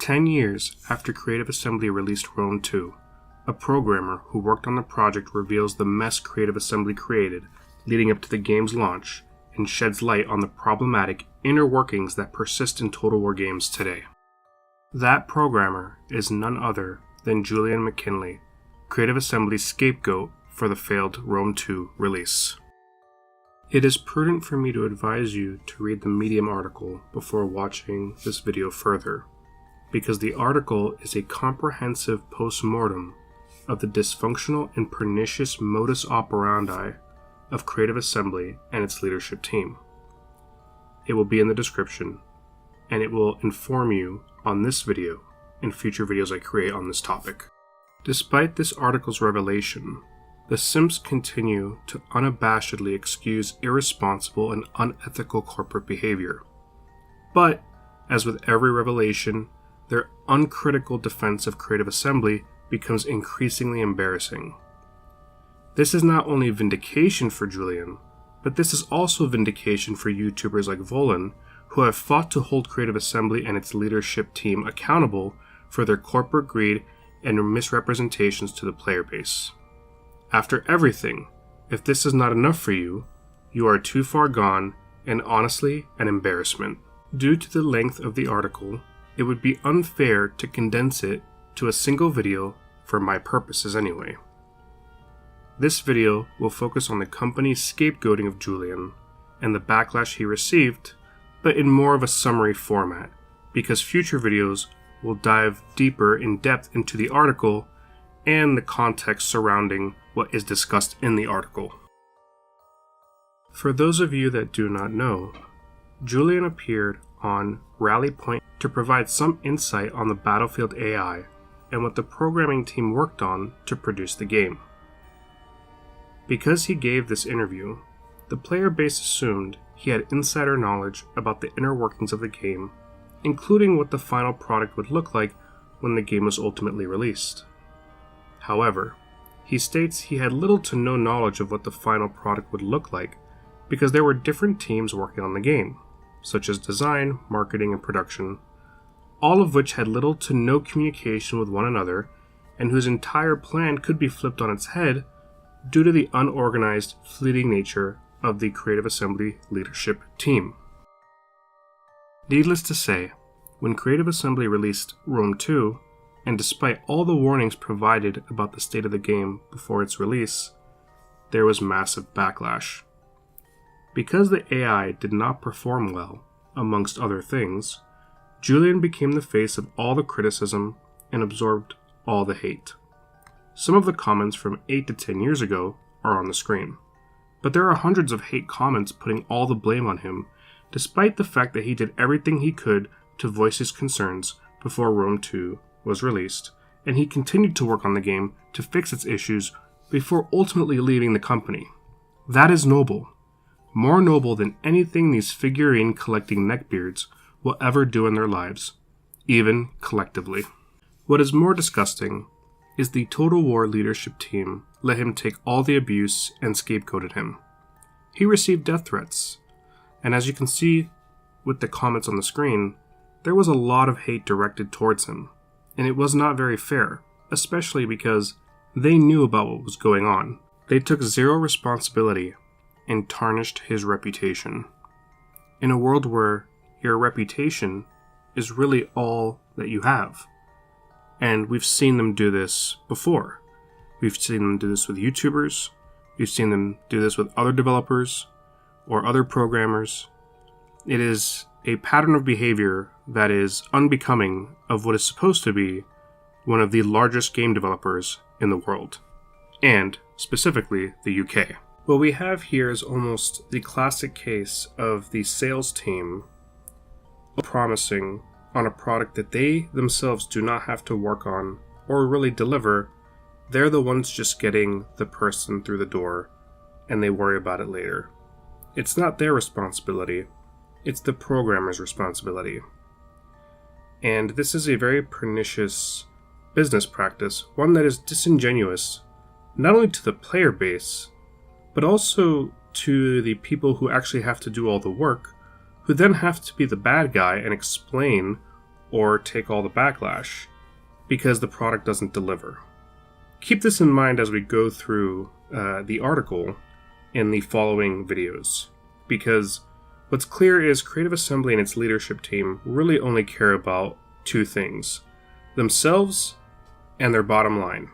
10 years after Creative Assembly released Rome 2, a programmer who worked on the project reveals the mess Creative Assembly created leading up to the game's launch and sheds light on the problematic inner workings that persist in Total War games today. That programmer is none other than Julian McKinlay, Creative Assembly's scapegoat for the failed Rome 2 release. It is prudent for me to advise you to read the Medium article before watching this video further, because the article is a comprehensive postmortem of the dysfunctional and pernicious modus operandi of Creative Assembly and its leadership team. It will be in the description, and it will inform you on this video and future videos I create on this topic. Despite this article's revelation, the simps continue to unabashedly excuse irresponsible and unethical corporate behavior. But, as with every revelation, their uncritical defense of Creative Assembly becomes increasingly embarrassing. This is not only vindication for Julian, but this is also vindication for YouTubers like Volan, who have fought to hold Creative Assembly and its leadership team accountable for their corporate greed and misrepresentations to the player base. After everything, if this is not enough for you, you are too far gone and honestly an embarrassment. Due to the length of the article, it would be unfair to condense it to a single video for my purposes anyway. This video will focus on the company's scapegoating of Julian and the backlash he received, but in more of a summary format, because future videos will dive deeper in depth into the article and the context surrounding what is discussed in the article. For those of you that do not know, Julian appeared on Rally Point to provide some insight on the Battlefield AI and what the programming team worked on to produce the game. Because he gave this interview, the player base assumed he had insider knowledge about the inner workings of the game, including what the final product would look like when the game was ultimately released. However, he states he had little to no knowledge of what the final product would look like because there were different teams working on the game, such as design, marketing, and production, all of which had little to no communication with one another and whose entire plan could be flipped on its head due to the unorganized, fleeting nature of the Creative Assembly leadership team. Needless to say, when Creative Assembly released Rome 2, and despite all the warnings provided about the state of the game before its release, there was massive backlash. Because the AI did not perform well, amongst other things, Julian became the face of all the criticism and absorbed all the hate. Some of the comments from 8 to 10 years ago are on the screen, but there are hundreds of hate comments putting all the blame on him, despite the fact that he did everything he could to voice his concerns before Rome 2 was released, and he continued to work on the game to fix its issues before ultimately leaving the company. That is noble. More noble than anything these figurine collecting neckbeards will ever do in their lives, even collectively. What is more disgusting is the Total War leadership team let him take all the abuse and scapegoated him. He received death threats, and as you can see with the comments on the screen, there was a lot of hate directed towards him, and it was not very fair, especially because they knew about what was going on. They took zero responsibility and tarnished his reputation. In a world where your reputation is really all that you have. And we've seen them do this before. We've seen them do this with YouTubers. We've seen them do this with other developers or other programmers. It is a pattern of behavior that is unbecoming of what is supposed to be one of the largest game developers in the world, and specifically the UK. What we have here is almost the classic case of the sales team promising on a product that they themselves do not have to work on or really deliver. They're the ones just getting the person through the door, and they worry about it later. It's not their responsibility, it's the programmer's responsibility. And this is a very pernicious business practice, one that is disingenuous, not only to the player base, but also to the people who actually have to do all the work, who then have to be the bad guy and explain or take all the backlash because the product doesn't deliver. Keep this in mind as we go through the article in the following videos, because what's clear is Creative Assembly and its leadership team really only care about two things: themselves and their bottom line.